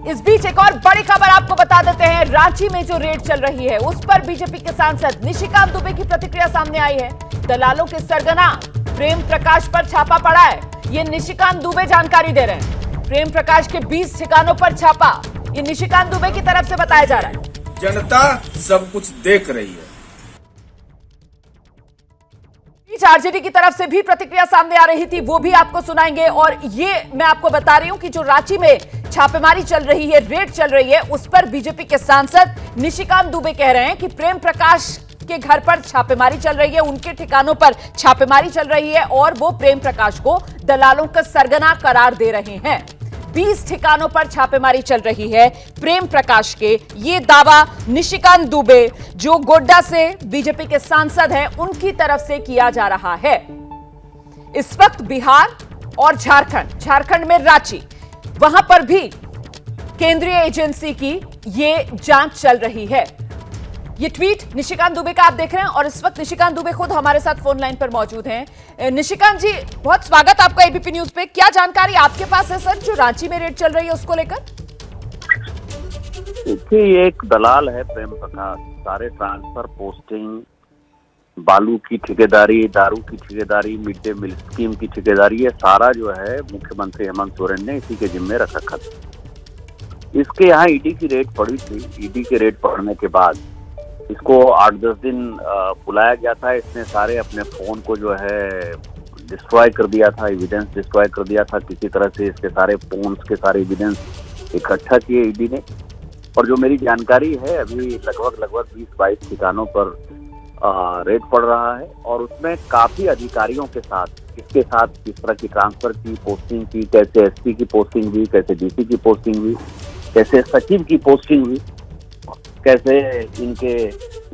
इस बीच एक और बड़ी खबर आपको बता देते हैं। रांची में जो रेड चल रही है उस पर बीजेपी के सांसद निशिकांत दुबे की प्रतिक्रिया सामने आई है। दलालों के सरगना प्रेम प्रकाश पर छापा पड़ा है, ये निशिकांत दुबे जानकारी दे रहे हैं। प्रेम प्रकाश के 20 ठिकानों पर छापा, ये निशिकांत दुबे की तरफ से बताया जा रहा है। जनता सब कुछ देख रही है। आरजेडी की तरफ से भी प्रतिक्रिया सामने आ रही थी, वो भी आपको सुनाएंगे। और ये मैं आपको बता रही हूं कि जो रांची में छापेमारी चल रही है, रेड चल रही है, उस पर बीजेपी के सांसद निशिकांत दुबे कह रहे हैं कि प्रेम प्रकाश के घर पर छापेमारी चल रही है, उनके ठिकानों पर छापेमारी चल रही है और वो प्रेम प्रकाश को दलालों का सरगना करार दे रहे हैं। 20 ठिकानों पर छापेमारी चल रही है प्रेम प्रकाश के, ये दावा निशिकांत दुबे जो गोड्डा से बीजेपी के सांसद हैं उनकी तरफ से किया जा रहा है। इस वक्त बिहार और झारखंड में रांची, वहां पर भी केंद्रीय एजेंसी की ये जांच चल रही है। ये ट्वीट निशिकांत दुबे का आप देख रहे हैं और इस वक्त निशिकांत दुबे खुद हमारे साथ फोन लाइन पर मौजूद हैं। निशिकांत जी, बहुत स्वागत आपका एबीपी न्यूज पे। क्या जानकारी आपके पास है सर, जो रांची में रेड चल रही है उसको लेकर? देखिए, ये एक दलाल है प्रेम प्रकाश। सारे ट्रांसफर, पोस्टिंग, बालू की ठेकेदारी, दारू की ठेकेदारी, मिड डे मील स्कीम की ठेकेदारी, ये सारा जो है मुख्यमंत्री हेमंत सोरेन ने इसी के जिम्मे रख रखा था। इसके यहाँ ईडी की रेड पड़ी थी। ईडी की रेड पड़ने के बाद इसको 8-10 दिन बुलाया गया था। इसने सारे अपने फोन को जो है डिस्ट्रॉय कर दिया था, एविडेंस डिस्ट्रॉय कर दिया था। किसी तरह से इसके सारे फोन्स के सारे एविडेंस इकट्ठा किए ईडी ने। और जो मेरी जानकारी है, अभी लगभग 20-22 ठिकानों पर रेड पड़ रहा है और उसमें काफी अधिकारियों के साथ, किसके साथ किस तरह की ट्रांसफर की, पोस्टिंग की, कैसे एसपी की पोस्टिंग हुई, कैसे डीसी की पोस्टिंग हुई, कैसे सचिव की पोस्टिंग हुई, कैसे इनके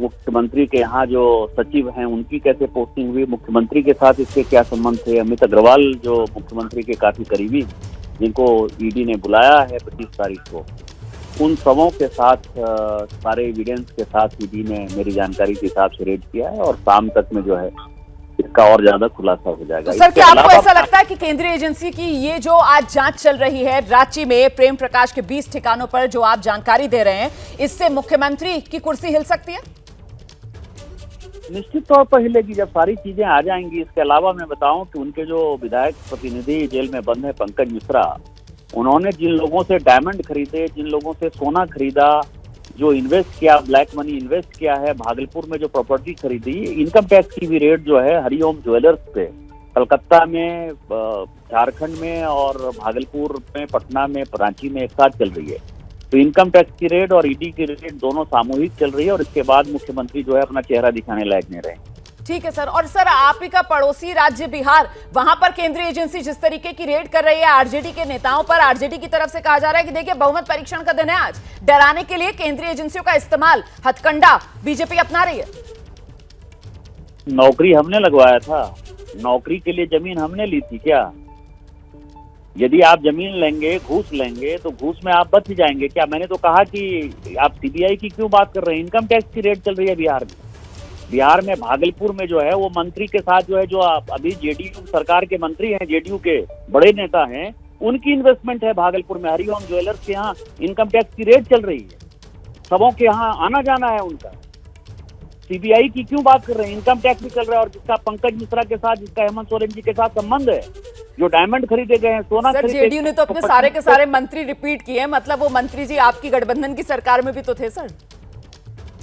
मुख्यमंत्री के यहाँ जो सचिव हैं उनकी कैसे पोस्टिंग हुई, मुख्यमंत्री के साथ इसके क्या संबंध थे। अमित अग्रवाल जो मुख्यमंत्री के काफी करीबी, जिनको ईडी ने बुलाया है 25 तारीख को, उन सबों के साथ सारे एविडेंस के साथ ईडी ने मेरी जानकारी के हिसाब से रेड किया है और शाम तक में जो है इसका और ज्यादा खुलासा हो जाएगा। तो सर, क्या आपको ऐसा लगता है कि केंद्रीय एजेंसी की ये जो आज जांच चल रही है रांची में प्रेम प्रकाश के 20 ठिकानों पर जो आप जानकारी दे रहे हैं, इससे मुख्यमंत्री की कुर्सी हिल सकती है? निश्चित तौर पर हिलेगी जब सारी चीजें आ जाएंगी। इसके अलावा मैं बताऊं कि उनके जो विधायक प्रतिनिधि जेल में बंद है, पंकज मिश्रा, उन्होंने जिन लोगों से डायमंड खरीदे, जिन लोगों से सोना खरीदा, जो इन्वेस्ट किया, ब्लैक मनी इन्वेस्ट किया है, भागलपुर में जो प्रॉपर्टी खरीदी, इनकम टैक्स की भी रेड जो है हरिओम ज्वेलर्स पे कलकत्ता में, झारखंड में और भागलपुर में, पटना में, रांची में एक साथ चल रही है। तो इनकम टैक्स की रेड और ईडी की रेड दोनों सामूहिक चल रही है और इसके बाद मुख्यमंत्री जो है अपना चेहरा दिखाने लायक नहीं रहे। ठीक है सर। और सर, आप ही का पड़ोसी राज्य बिहार, वहां पर केंद्रीय एजेंसी जिस तरीके की रेड कर रही है आरजेडी के नेताओं पर, आरजेडी की तरफ से कहा जा रहा है कि देखिए बहुमत परीक्षण का दिन है आज, डराने के लिए केंद्रीय एजेंसियों का इस्तेमाल, हथकंडा बीजेपी अपना रही है। नौकरी हमने लगवाया था, नौकरी के लिए जमीन हमने ली थी क्या? यदि आप जमीन लेंगे, घूस लेंगे, तो घूस में आप बच जाएंगे क्या? मैंने तो कहा कि आप सीबीआई की क्यों बात कर रहे हैं? इनकम टैक्स की रेड चल रही है बिहार में। बिहार में भागलपुर में जो है वो मंत्री के साथ जो है, जो अभी जेडीयू सरकार के मंत्री हैं, जेडीयू के बड़े नेता हैं, उनकी इन्वेस्टमेंट है भागलपुर में। हरिओम ज्वेलर्स के यहाँ इनकम टैक्स की रेड चल रही है, सबों के यहाँ आना जाना है उनका। सीबीआई की क्यों बात कर रहे हैं? इनकम टैक्स भी चल रहा है और जिसका पंकज मिश्रा के साथ, जिसका हेमंत सोरेन जी के साथ संबंध है, जो डायमंड खरीदे गए हैं, सोना सर, जेडीयू ने तो अपने सारे के सारे मंत्री रिपीट किए हैं, मतलब वो मंत्री जी आपकी गठबंधन की सरकार में भी तो थे सर।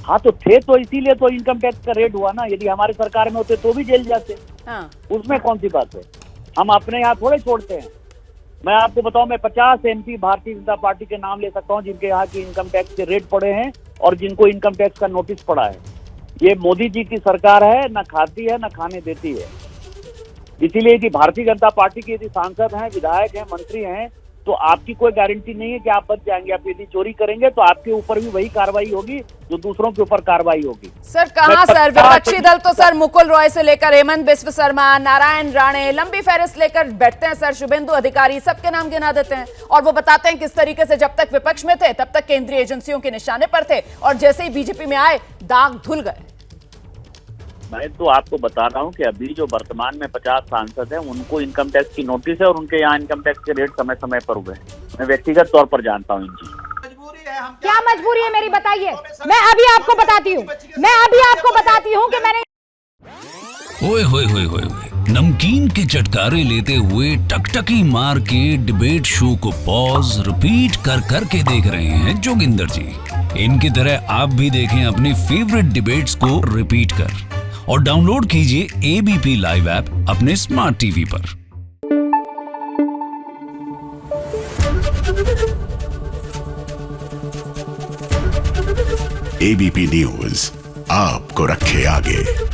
हाँ तो थे, तो इसीलिए तो इनकम टैक्स का रेड हुआ ना। यदि हमारे सरकार में होते तो भी जेल जाते। हाँ। उसमें कौन सी बात है? हम अपने यहाँ थोड़े छोड़ते हैं। मैं आपको बताऊं, मैं 50 एमपी भारतीय जनता पार्टी के नाम ले सकता हूं जिनके यहाँ की इनकम टैक्स के रेड पड़े हैं और जिनको इनकम टैक्स का नोटिस पड़ा है। ये मोदी जी की सरकार है, न खाती है न खाने देती है। इसीलिए यदि भारतीय जनता पार्टी के यदि सांसद हैं, विधायक हैं, मंत्री हैं, तो आपकी कोई गारंटी नहीं है कि आप बच जाएंगे। आप यदि चोरी करेंगे तो आपके ऊपर भी वही कार्रवाई होगी जो दूसरों के ऊपर कार्रवाई होगी। सर कहां सर, विपक्षी दल तो सर मुकुल रॉय से लेकर हेमंत बिस्व शर्मा, नारायण राणे, लंबी फहरिस्त लेकर बैठते हैं सर। शुभेंदु अधिकारी, सबके नाम गिना देते हैं और वो बताते हैं किस तरीके से जब तक विपक्ष में थे तब तक केंद्रीय एजेंसियों के निशाने पर थे और जैसे ही बीजेपी में आए दाग धुल गए। मैं तो आपको बता रहा हूँ कि अभी जो वर्तमान में 50 सांसद हैं उनको इनकम टैक्स की नोटिस है और उनके यहाँ इनकम टैक्स के रेट समय समय पर हुए हैं। मैं व्यक्तिगत तौर पर जानता हूँ इन चीजों। क्या मजबूरी है मेरी, बताइए। मैं अभी आपको बताती हूँ कि मैंने ओए होए होए होए होए, नमकीन के चटकारे लेते हुए टकटकी मार के डिबेट शो को पॉज रिपीट कर करके देख रहे हैं जोगिंदर जी। इनकी तरह आप भी देखें अपनी फेवरेट डिबेट्स को रिपीट कर और डाउनलोड कीजिए एबीपी लाइव ऐप अपने स्मार्ट टीवी पर। एबीपी न्यूज आपको रखे आगे।